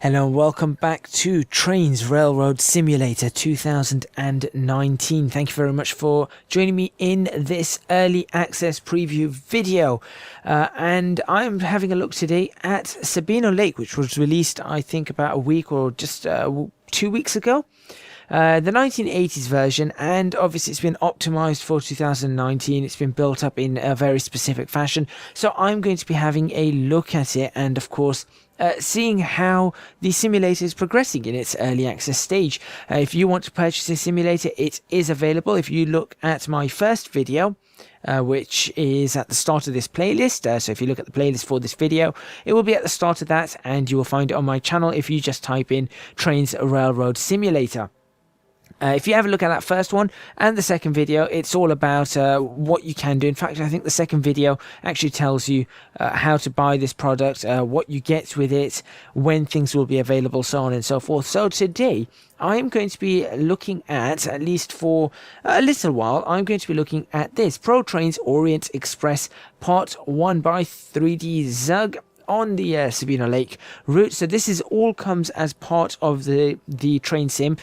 Hello and welcome back to Trainz Railroad Simulator 2019. Thank you very much for joining me in this early access preview video. And I'm having a look today at Sebino Lake, which was released I think about a week or just 2 weeks ago. The 1980s version, and obviously it's been optimized for 2019. It's been built up in a very specific fashion, so I'm going to be having a look at it and of course seeing how the simulator is progressing in its early access stage. If you want to purchase this simulator, it is available. If you look at my first video, which is at the start of this playlist, so if you look at the playlist for this video, it will be at the start of that, and you will find it on my channel if you just type in Trainz Railroad Simulator. If you have a look at that first one and the second video, it's all about what you can do. In fact, I think the second video actually tells you how to buy this product, what you get with it, when things will be available, so on and so forth. So today, I'm going to be looking at least for a little while, I'm going to be looking at this TRAINZ Orient Express Part 1 by 3D Zug on the Sebino Lake route. So this is all comes as part of the train sim,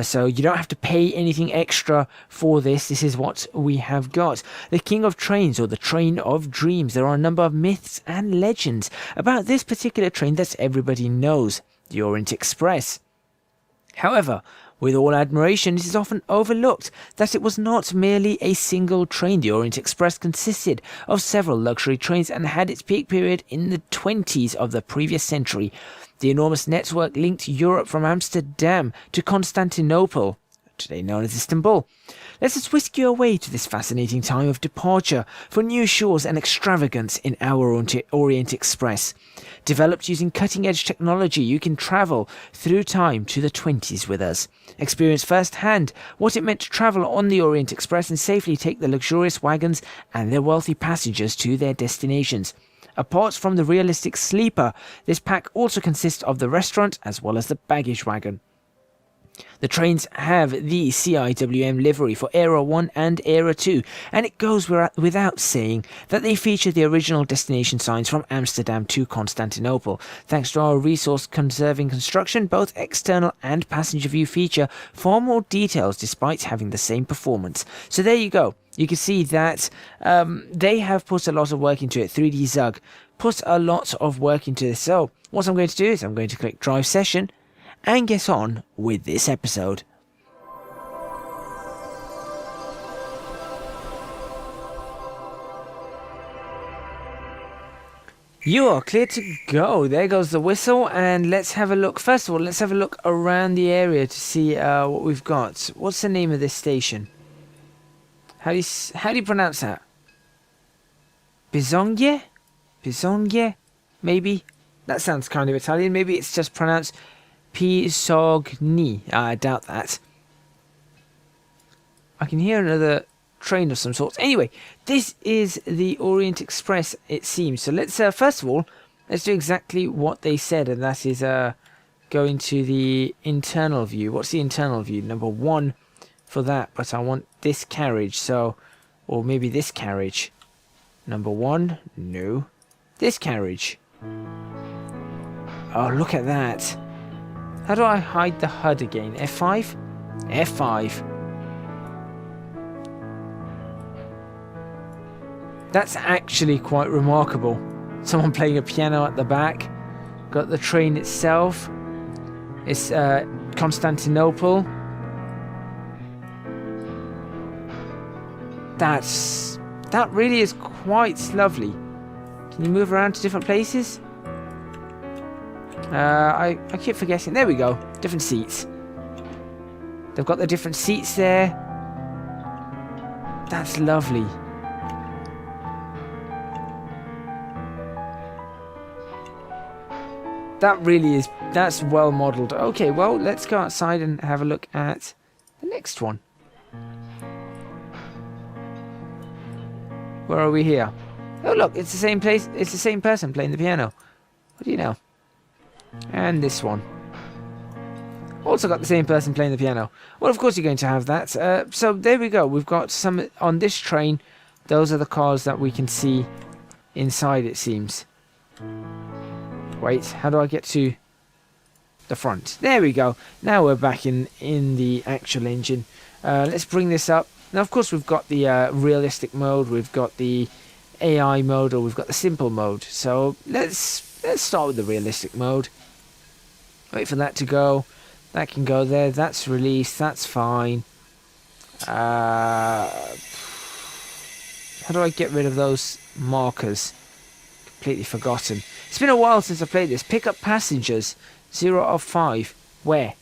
so you don't have to pay anything extra for this. This is what we have got. The King of Trains, or the Train of Dreams. There are a number of myths and legends about this particular train that everybody knows, the Orient Express. However, with all admiration, it is often overlooked that it was not merely a single train. The Orient Express consisted of several luxury trains and had its peak period in the 20s of the previous century. The enormous network linked Europe from Amsterdam to Constantinople, today known as Istanbul. Let us whisk you away to this fascinating time of departure for new shores and extravagance in our Orient Express. Developed using cutting-edge technology, you can travel through time to the 20s with us. Experience firsthand what it meant to travel on the Orient Express and safely take the luxurious wagons and their wealthy passengers to their destinations. Apart from the realistic sleeper, this pack also consists of the restaurant as well as the baggage wagon. The trains have the CIWM livery for Era 1 and Era 2, and it goes without saying that they feature the original destination signs from Amsterdam to Constantinople. Thanks to our resource-conserving construction, both external and passenger view feature far more details despite having the same performance. So there you go. You can see that they have put a lot of work into it. 3D Zug put a lot of work into this. So what I'm going to do is I'm going to click Drive Session and get on with this episode. You are clear to go. There goes the whistle, and let's have a look. First of all, let's have a look around the area to see what we've got. What's the name of this station? How do you pronounce that? Bisogna? Bisogna? Maybe? That sounds kind of Italian. Maybe it's just pronounced Pisogni. I doubt that. I can hear another train of some sort. Anyway, this is the Orient Express, it seems. So let's, first of all, let's do exactly what they said, and that is go into the internal view. What's the internal view? Number 1 for that, but I want this carriage, so, or maybe this carriage. Number 1, no. This carriage. Oh, look at that. How do I hide the HUD again? F5? F5. That's actually quite remarkable. Someone playing a piano at the back. Got the train itself. It's Constantinople. That really is quite lovely. Can you move around to different places? I keep forgetting. There we go. Different seats. They've got the different seats there. That's lovely. That really is. That's well modelled. Okay, well, let's go outside and have a look at the next one. Where are we here? Oh, look, it's the same place. It's the same person playing the piano. What do you know? And this one. Also got the same person playing the piano. Well, of course you're going to have that. So there we go. We've got some on this train. Those are the cars that we can see inside, it seems. Wait, how do I get to... the front. There we go. Now we're back in the actual engine. Let's bring this up. Now, of course, we've got the realistic mode, we've got the AI mode, or we've got the simple mode. So let's start with the realistic mode. Wait for that to go. That can go there. That's released. That's fine. How do I get rid of those markers? Completely forgotten. It's been a while since I played this. Pick up passengers. 0 of 5. Where?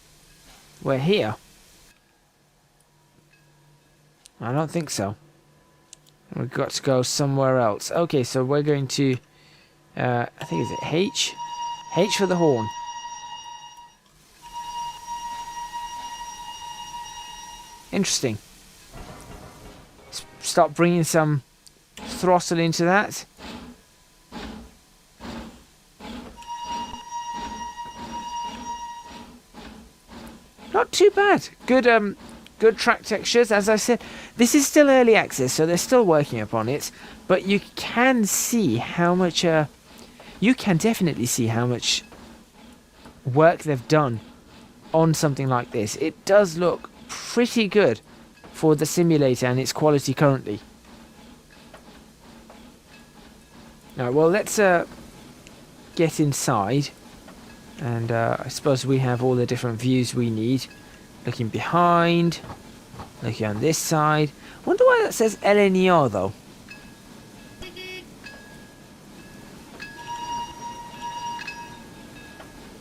We're here. I don't think so. We've got to go somewhere else. Okay, so we're going to... I think, is it H? H for the horn. Interesting. Start bringing some throttle into that. Not too bad. Good track textures. As I said, this is still early access, so they're still working upon it. But you can see how much... you can definitely see how much work they've done on something like this. It does look pretty good for the simulator and its quality currently. Now, well, let's get inside. And I suppose we have all the different views we need. Looking behind. Looking on this side. Wonder why that says LNER though.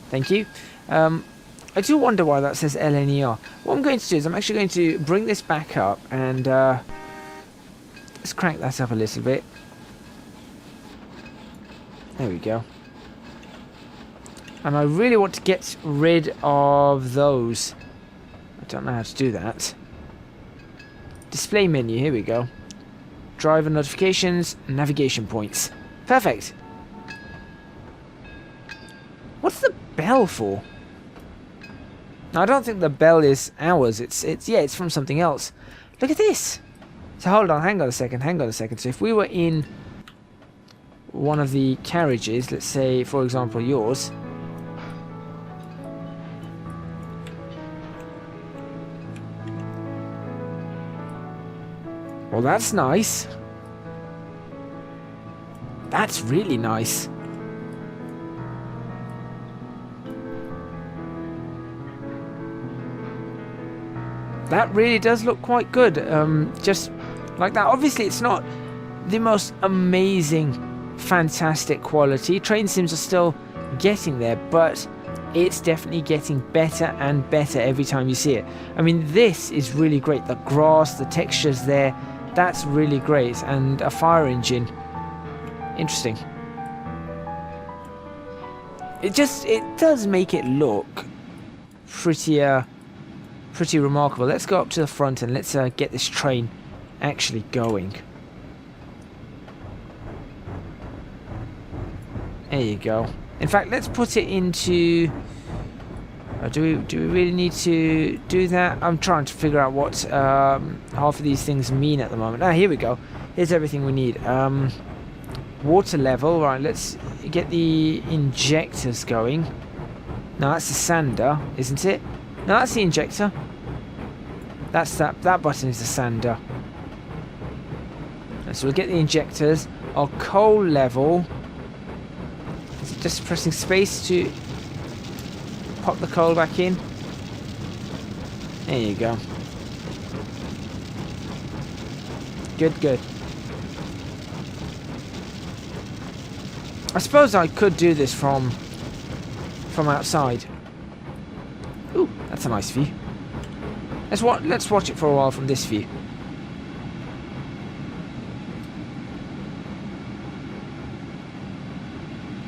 Thank you. I do wonder why that says LNER. What I'm going to do is I'm actually going to bring this back up and let's crank that up a little bit. There we go. And I really want to get rid of those. I don't know how to do that. Display menu, here we go. Driver notifications, navigation points. Perfect. What's the bell for? I don't think the bell is ours. It's from something else. Look at this. So hold on, hang on a second. So if we were in one of the carriages, let's say for example yours. Well, that's nice. That's really nice. That really does look quite good, just like that. Obviously, it's not the most amazing, fantastic quality. Train sims are still getting there, but it's definitely getting better and better every time you see it. I mean, this is really great. The grass, the textures there, that's really great. And a fire engine. Interesting. It does make it look pretty remarkable. Let's go up to the front and let's get this train actually going. There you go. In fact, let's put it into... do we really need to do that? I'm trying to figure out what half of these things mean at the moment. Ah, here we go. Here's everything we need. Water level. Right, let's get the injectors going. No, that's the sander, isn't it? No, that's the injector. That's that button is the sander. And so we'll get the injectors. Our coal level. Is it just pressing space to pop the coal back in? There you go. Good. I suppose I could do this from outside. Ooh, that's a nice view. Let's watch it for a while from this view.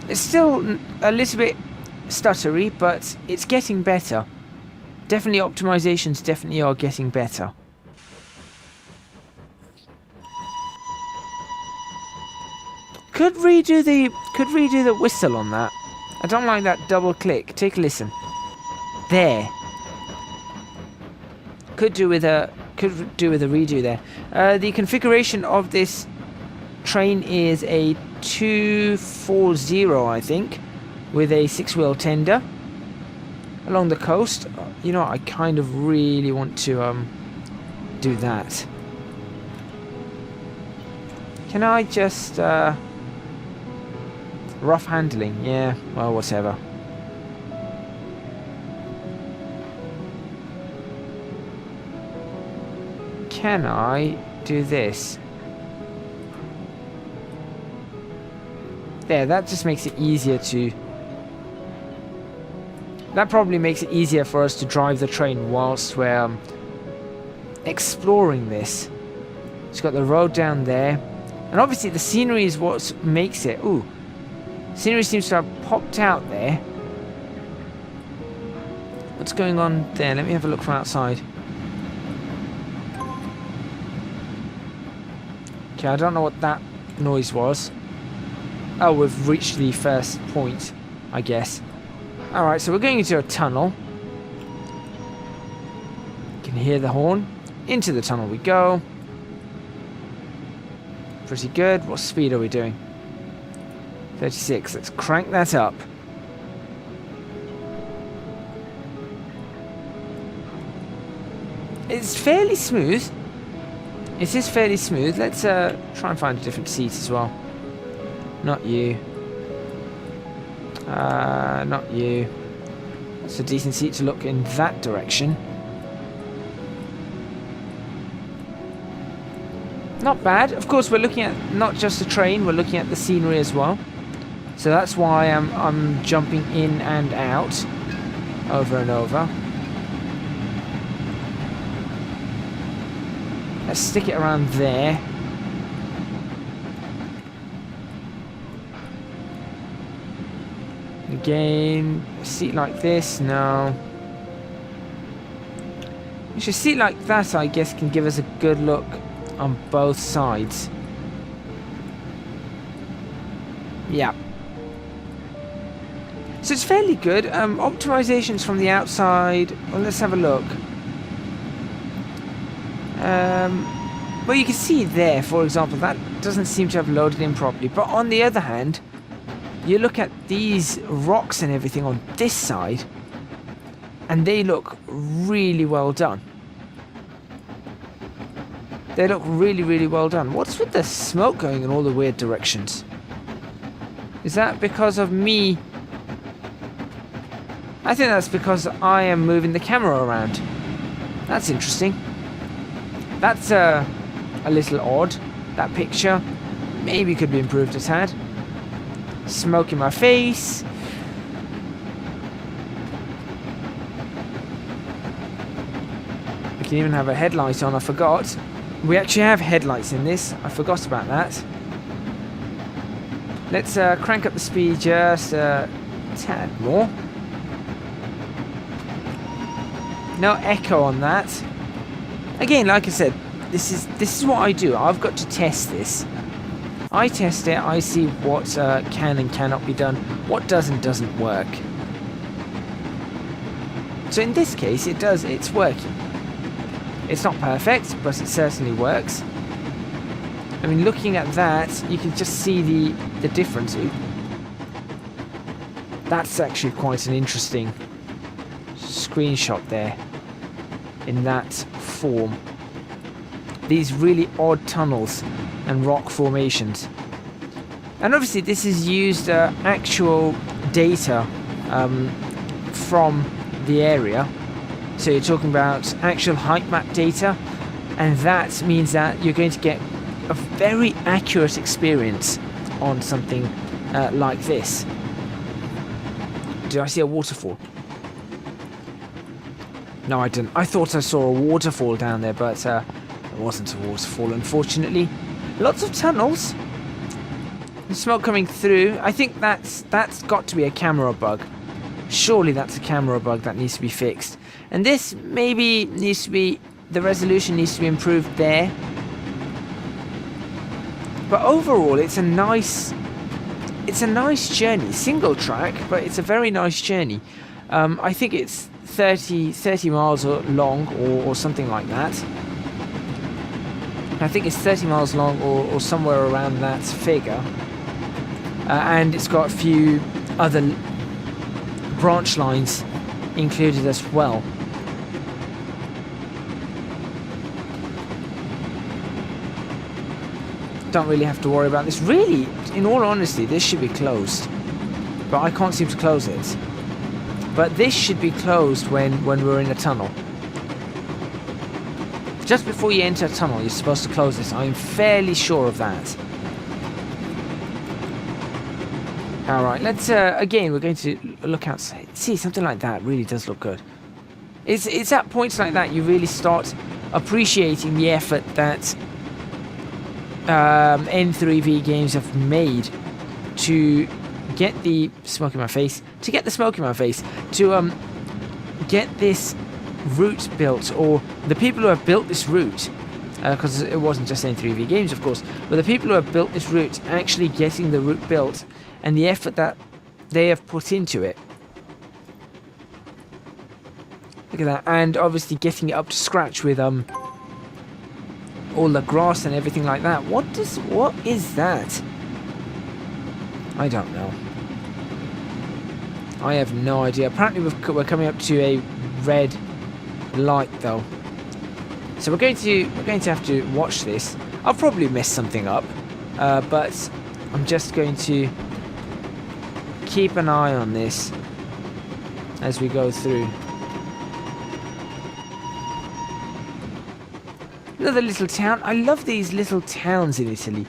It's still a little bit stuttery, but it's getting better. Definitely optimizations definitely are getting better. Could redo the whistle on that. I don't like that double click. Take a listen. There. Could do with a redo there. The configuration of this train is a 240, I think, with a 6-wheel tender. along the coast. You know, I kind of really want to do that. Can I just rough handling? Yeah, well, whatever. Can I do this? There, that just makes it easier to... That probably makes it easier for us to drive the train whilst we're exploring this. It's got the road down there. And obviously the scenery is what makes it... Ooh. Scenery seems to have popped out there. What's going on there? Let me have a look from outside. Okay, I don't know what that noise was. Oh, we've reached the first point, I guess. Alright, so we're going into a tunnel. You can hear the horn. Into the tunnel we go. Pretty good. What speed are we doing? 36. Let's crank that up. It's fairly smooth. It is fairly smooth. Let's try and find a different seat as well. Not you. Not you. It's a decent seat to look in that direction. Not bad. Of course, we're looking at not just the train, we're looking at the scenery as well. So that's why I'm jumping in and out over and over. Let's stick it around there. Again, a seat like this, no. Actually, a seat like that, I guess, can give us a good look on both sides. Yeah. So it's fairly good. Optimizations from the outside. Well, let's have a look. Well, you can see there, for example, that doesn't seem to have loaded in properly. But on the other hand, you look at these rocks and everything on this side, and they look really well done. They look really, really well done. What's with the smoke going in all the weird directions? Is that because of me? I think that's because I am moving the camera around. That's interesting. That's a little odd. That picture maybe could be improved a tad. Smoke in my face. We can even have a headlight on, I forgot. We actually have headlights in this. I forgot about that. Let's crank up the speed just a tad more. No echo on that. Again, like I said, this is what I do. I've got to test this. I test it, I see what can and cannot be done, what does and doesn't work. So in this case, it's working. It's not perfect, but it certainly works. I mean, looking at that, you can just see the difference. That's actually quite an interesting screenshot there, in that form. These really odd tunnels and rock formations. And obviously this is used actual data from the area. So you're talking about actual height map data, and that means that you're going to get a very accurate experience on something like this. Did I see a waterfall? No, I didn't. I thought I saw a waterfall down there, but it wasn't a waterfall, unfortunately. Lots of tunnels. The smoke coming through. I think that's got to be a camera bug. Surely that's a camera bug that needs to be fixed. And this maybe needs to be, the resolution needs to be improved there. But overall, it's a nice journey. Single track, but it's a very nice journey. I think it's 30 miles long or something like that. I think it's 30 miles long or somewhere around that figure. And it's got a few other branch lines included as well. Don't really have to worry about this. Really, in all honesty, this should be closed. But I can't seem to close it. But this should be closed when we're in a tunnel. Just before you enter a tunnel, you're supposed to close this. I'm fairly sure of that. Alright, let's, again, we're going to look outside. See, something like that really does look good. It's at points like that you really start appreciating the effort that N3V games have made to get the smoke in my face, to get this route built, or the people who have built this route, because it wasn't just N3V games, of course, but the people who have built this route actually getting the route built and the effort that they have put into it. Look at that, and obviously getting it up to scratch with all the grass and everything like that. What is that? I don't know. I have no idea. Apparently we're coming up to a red light though. So we're going to have to watch this. I'll probably mess something up, but I'm just going to keep an eye on this as we go through. Another little town. I love these little towns in Italy.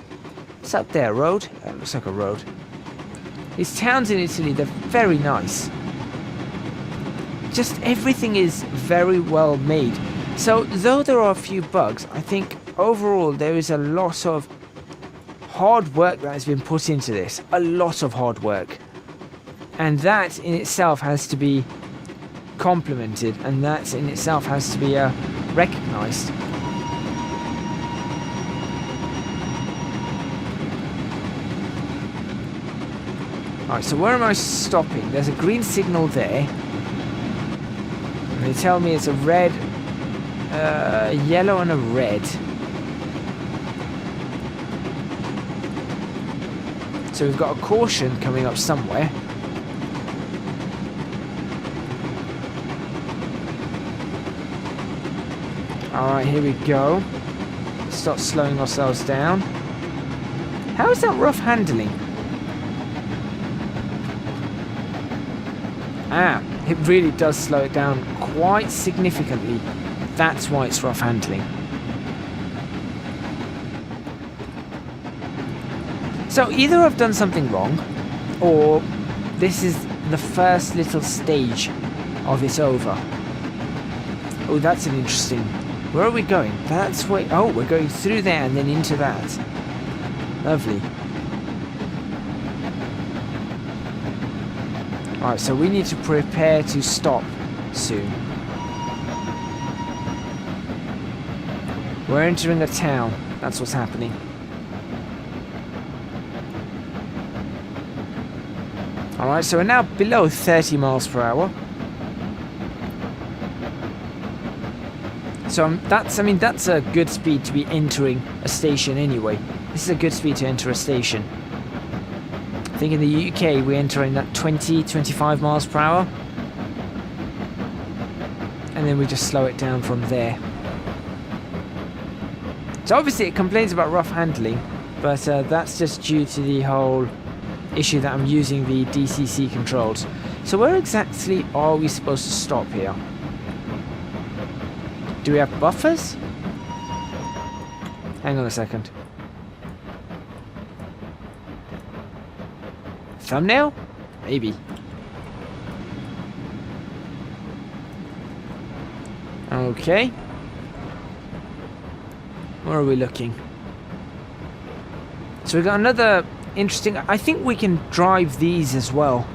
What's up there? A road? That looks like a road. These towns in Italy, they're very nice. Just everything is very well made. So, though there are a few bugs, I think overall there is a lot of hard work that has been put into this. A lot of hard work. And that in itself has to be complimented, and that in itself has to be recognised. Alright, so where am I stopping? There's a green signal there. And they tell me it's a red, yellow and a red. So we've got a caution coming up somewhere. Alright, here we go. Start slowing ourselves down. How is that rough handling? Ah, it really does slow it down quite significantly. That's why it's rough handling. So either I've done something wrong, or this is the first little stage of it over. Oh, that's an interesting... Where are we going? That's where... Oh, we're going through there and then into that. Lovely. Alright, so we need to prepare to stop soon. We're entering a town. That's what's happening. Alright, so we're now below 30 miles per hour. So that's a good speed to be entering a station anyway. This is a good speed to enter a station. I think in the UK we're entering at 20-25 miles per hour. And then we just slow it down from there. So obviously it complains about rough handling, but that's just due to the whole issue that I'm using the DCC controls. So where exactly are we supposed to stop here? Do we have buffers? Hang on a second. Thumbnail? Maybe. Okay. Where are we looking? So we got another interesting... I think we can drive these as well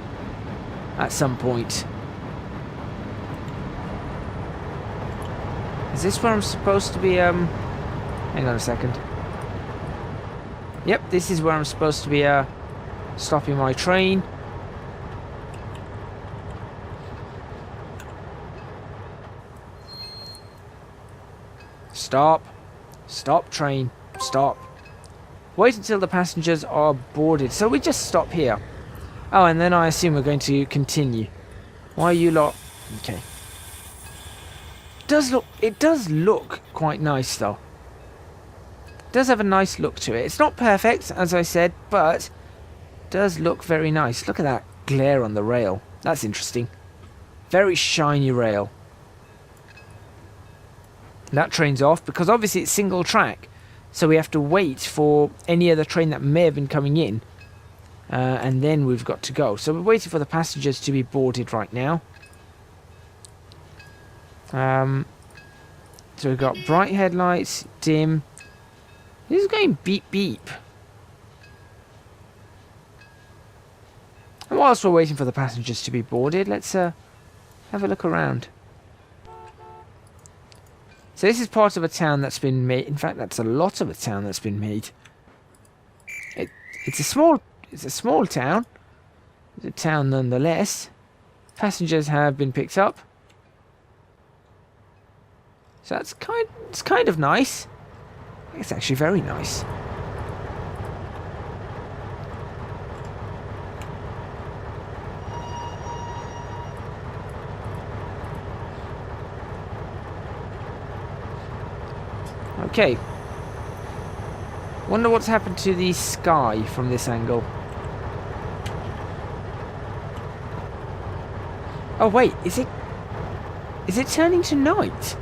at some point. Is this where I'm supposed to be, hang on a second. Yep, this is where I'm supposed to be, stopping my train. Stop. Stop, train. Stop. Wait until the passengers are boarded. So we just stop here. Oh, and then I assume we're going to continue. Why are you lot Okay. It does look quite nice though. It does have a nice look to it. It's not perfect, as I said, but it does look very nice. Look at that glare on the rail. That's interesting. Very shiny rail. That train's off because obviously it's single track, so we have to wait for any other train that may have been coming in, and then we've got to go. So we're waiting for the passengers to be boarded right now. So we've got bright headlights, dim. This is going beep beep. And whilst we're waiting for the passengers to be boarded, let's have a look around. So this is part of a town that's been made. In fact, that's a lot of a town that's been made. It's a small town. It's a town nonetheless. Passengers have been picked up. So it's kind of nice. It's actually very nice. Okay. Wonder what's happened to the sky from this angle. Oh wait, is it turning to night?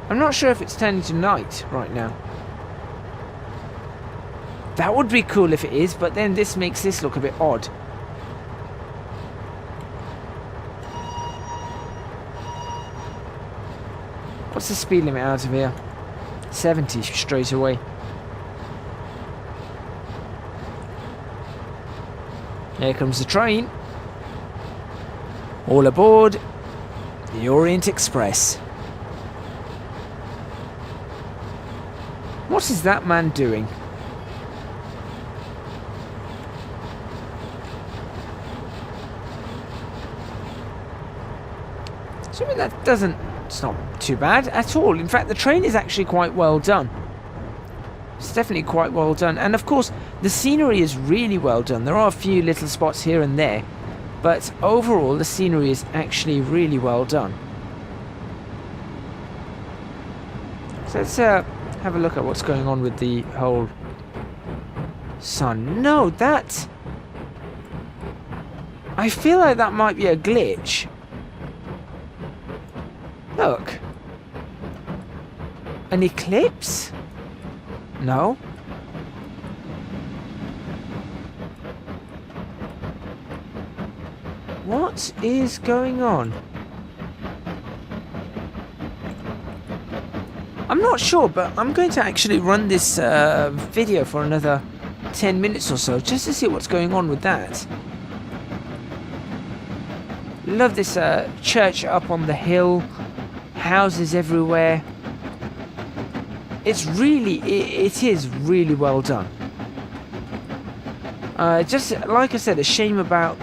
I'm not sure if it's turning to night right now. That would be cool if it is, but then this makes this look a bit odd. What's the speed limit out of here? 70 straight away. Here comes the train. All aboard the Orient Express. What is that man doing? So I mean, that doesn't... It's not too bad at all. In fact, the train is actually quite well done. It's definitely quite well done. And of course, the scenery is really well done. There are a few little spots here and there, but overall, the scenery is actually really well done. So let's have a look at what's going on with the whole sun. No, that... I feel like that might be a glitch. Look. An eclipse? No. What is going on? I'm not sure, but I'm going to actually run this video for another 10 minutes or so, just to see what's going on with that. Love this church up on the hill. Houses everywhere. It's really, it is really well done. Just like I said, a shame about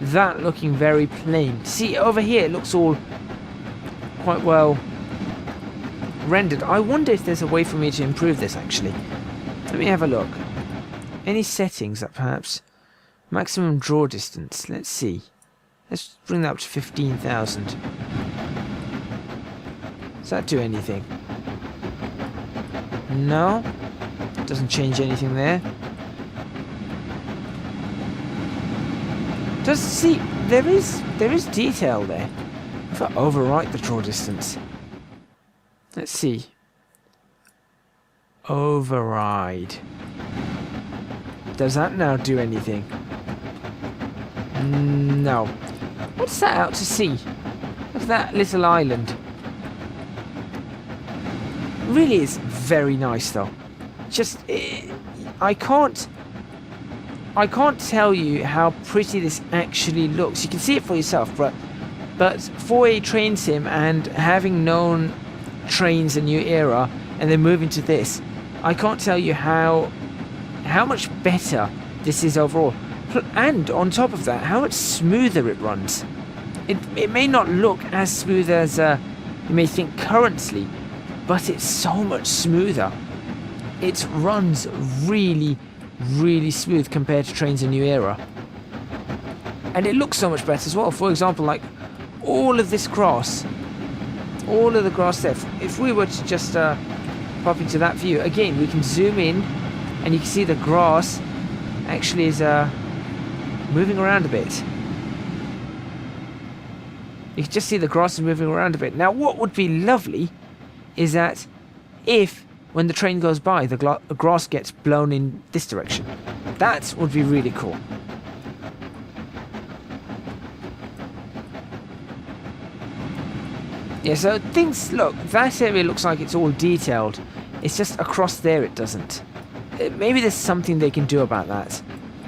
that looking very plain. See, over here it looks all quite well rendered. I wonder if there's a way for me to improve this actually. Let me have a look. Any settings that perhaps... Maximum draw distance, let's see. Let's bring that up to 15,000. Does that do anything? No. Doesn't change anything there. Does see there is detail there. If I overwrite the draw distance. Let's see. Override. Does that now do anything? No. What's that out to sea? Look at that little island. Really is very nice though. Just I can't tell you how pretty this actually looks. You can see it for yourself, but for a train sim and having known Trainz a New Era and then moving to this, I can't tell you how much better this is overall. And on top of that, how much smoother it runs. It may not look as smooth as you may think currently, but it's so much smoother. It runs really, really smooth compared to Trainz a New Era. And it looks so much better as well. For example, like all of this grass, all of the grass there, if we were to just pop into that view, again, we can zoom in and you can see the grass actually is moving around a bit. You can just see the grass is moving around a bit. Now, what would be lovely is that if, when the train goes by, the grass gets blown in this direction. That would be really cool. Yeah, so things, look, that area looks like it's all detailed. It's just across there it doesn't. Maybe there's something they can do about that.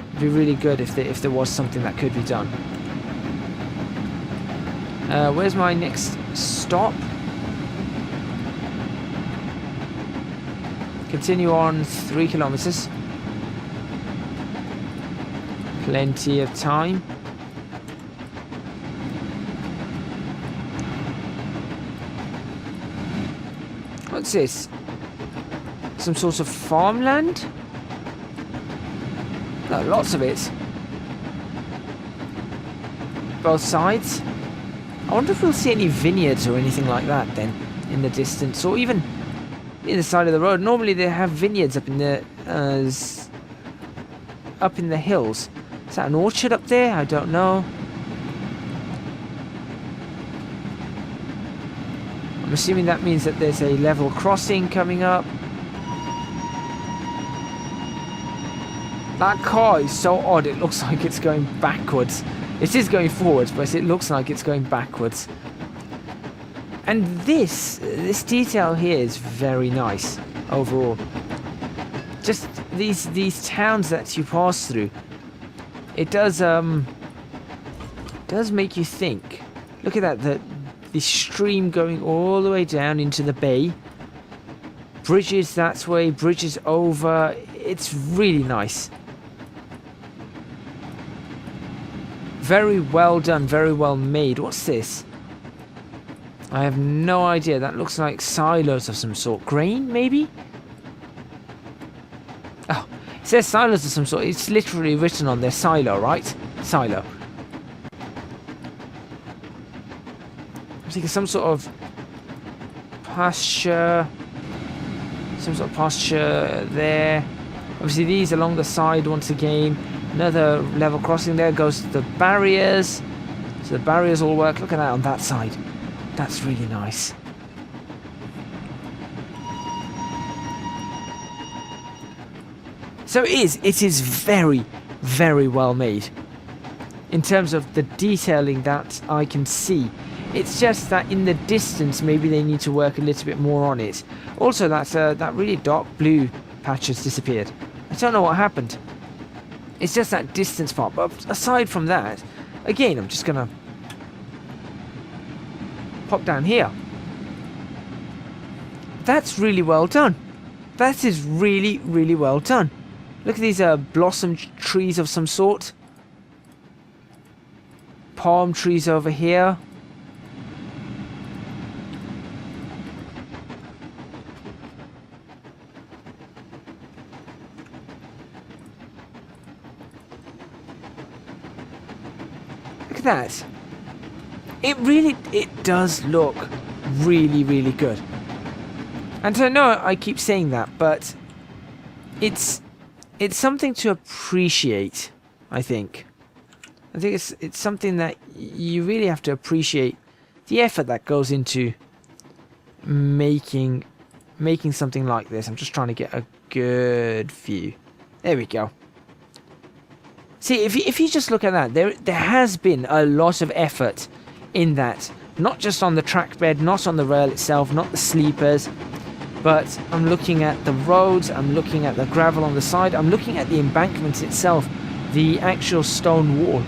It'd be really good if there was something that could be done. Where's my next stop? Continue on 3 kilometers. Plenty of time. What's this? Some sort of farmland? No, lots of it. Both sides. I wonder if we'll see any vineyards or anything like that then in the distance, or even in the side of the road. Normally they have vineyards up in the hills. Is that an orchard up there? I don't know. I'm assuming that means that there's a level crossing coming up. That car is so odd, it looks like it's going backwards. It is going forwards, but it looks like it's going backwards. And this detail here is very nice overall. Just these towns that you pass through, it does make you think. Look at that, the stream going all the way down into the bay. Bridges that way, bridges over. It's really nice. Very well done, very well made. What's this? I have no idea. That looks like silos of some sort. Grain, maybe? Oh, it says silos of some sort. It's literally written on there, silo, right? Silo. I'm thinking some sort of pasture. Some sort of pasture there. Obviously these along the side once again. Another level crossing there goes to the barriers. So the barriers all work. Look at that on that side. That's really nice. So it is very, very well made. In terms of the detailing that I can see. It's just that in the distance maybe they need to work a little bit more on it. Also that really dark blue patch has disappeared. I don't know what happened. It's just that distance part. But aside from that, again, I'm just going to pop down here. That's really well done. That is really, really well done. Look at these blossom trees of some sort. Palm trees over here. Look at that. It does look really, really good. And I know I keep saying that, but it's something to appreciate, I think. I think it's something that you really have to appreciate the effort that goes into making something like this. I'm just trying to get a good view. There we go. See, if you just look at that, there has been a lot of effort in that. Not just on the track bed, not on the rail itself, not the sleepers, but I'm looking at the roads, I'm looking at the gravel on the side, I'm looking at the embankment itself, the actual stone wall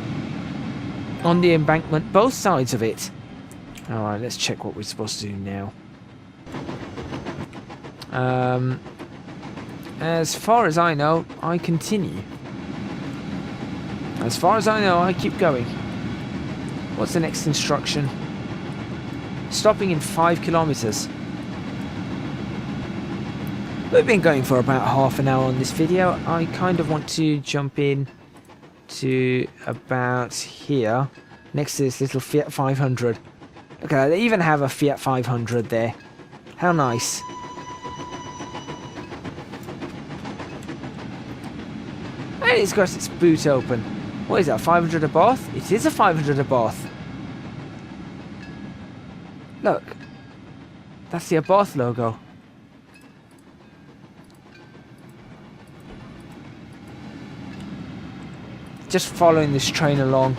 on the embankment, both sides of it. Alright, let's check what we're supposed to do now. As far as I know, I continue. As far as I know, I keep going. What's the next instruction? Stopping in 5 kilometers. We've been going for about half an hour on this video. I kind of want to jump in to about here, next to this little Fiat 500. Okay, they even have a Fiat 500 there. How nice. And it's got its boot open. What is that, 500 a bath? It is a 500 a bath. Look. That's the Abath logo. Just following this train along.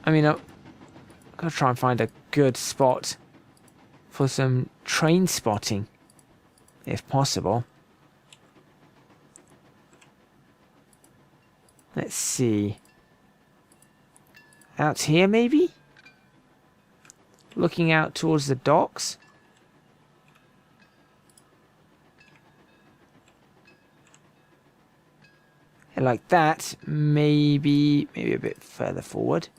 I mean, I'm gonna try and find a good spot for some train spotting, if possible. Let's see. Out here, maybe? Looking out towards the docks. And like that, maybe a bit further forward.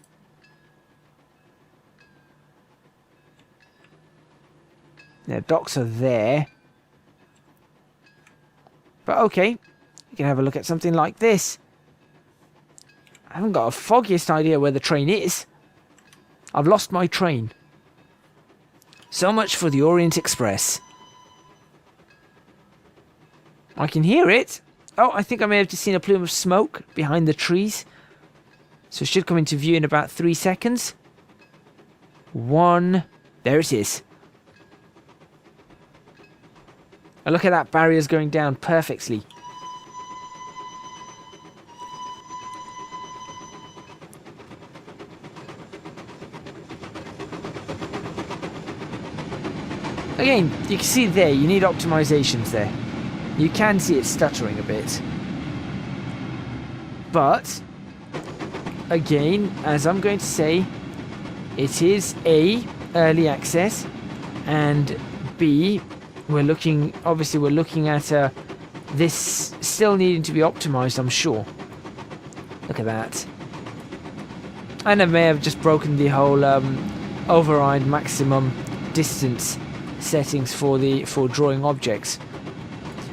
The docks are there. But okay, you can have a look at something like this. I haven't got a foggiest idea where the train is. I've lost my train. So much for the Orient Express. I can hear it. Oh, I think I may have just seen a plume of smoke behind the trees. So it should come into view in about 3 seconds. 1. There it is. And look at that, barrier's going down perfectly. Again, you can see there, you need optimizations there. You can see it stuttering a bit. But, again, as I'm going to say, it is A, early access, and B, obviously we're looking at this still needing to be optimized, I'm sure. Look at that. And I may have just broken the whole override maximum distance settings for drawing objects.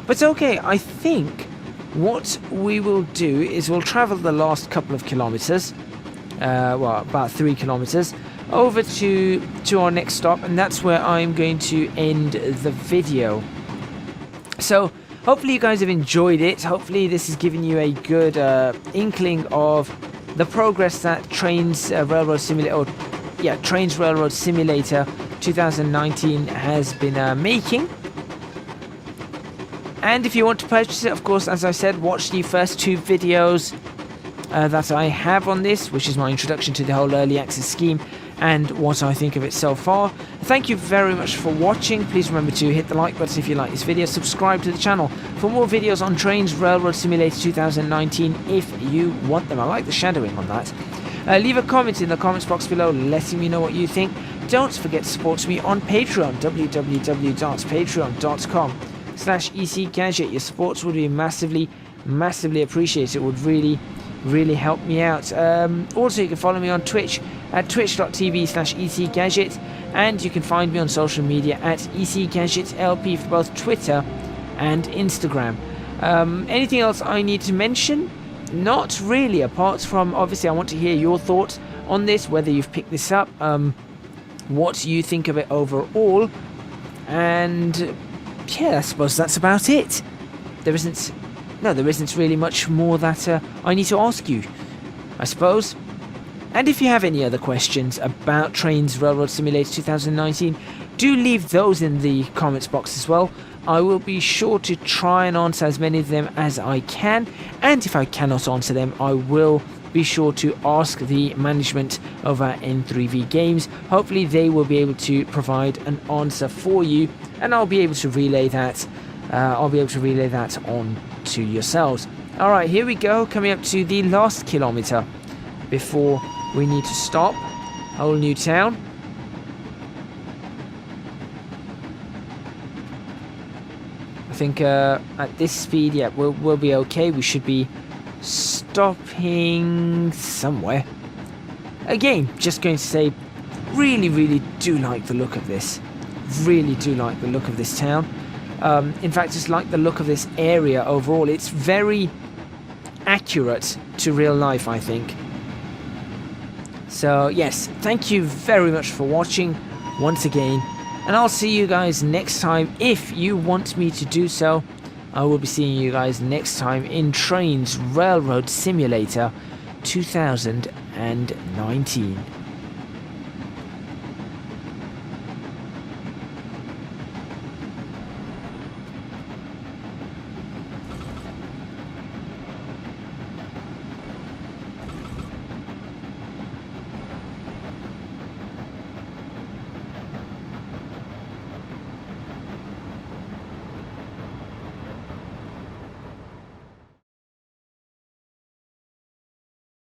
But okay, I think what we will do is we'll travel the last couple of kilometers, well, about 3 kilometers, over to our next stop, and that's where I'm going to end the video. So hopefully you guys have enjoyed it. Hopefully this has given you a good inkling of the progress that TRAINZ Railroad Simulator 2019 has been making. And if you want to purchase it, of course, as I said, watch the first 2 videos that I have on this, which is my introduction to the whole early access scheme and what I think of it so far. Thank you very much for watching. Please remember to hit the like button if you like this video. Subscribe to the channel for more videos on TRAINZ Railroad Simulator 2019 if you want them. I like the shadowing on that. Leave a comment in the comments box below letting me know what you think. Don't forget to support me on Patreon, www.patreon.com/ECGadget. Your supports would be massively appreciated. It would really help me out. Also, you can follow me on Twitch at twitch.tv/ECGadget, and you can find me on social media at ECGadgetLP for both Twitter and Instagram. Anything else I need to mention? Not really, apart from obviously I want to hear your thoughts on this, whether you've picked this up, what you think of it overall, and yeah, I suppose that's about it. There isn't really much more that I need to ask you, I suppose. And if you have any other questions about TRAINZ Railroad Simulator 2019, do leave those in the comments box as well. I will be sure to try and answer as many of them as I can, and if I cannot answer them, I will be sure to ask the management over N3V Games. Hopefully they will be able to provide an answer for you, and I'll be able to relay that on to yourselves. Alright, here we go, coming up to the last kilometer before we need to stop. Whole new town. I think at this speed, yeah, we'll be okay. We should be stopping somewhere. Again, just going to say, really do like the look of this. Really do like the look of this town. In fact, just like the look of this area overall. It's very accurate to real life, I think. So yes, thank you very much for watching once again, and I'll see you guys next time if you want me to do so. I will be seeing you guys next time in Trainz Railroad Simulator 2019.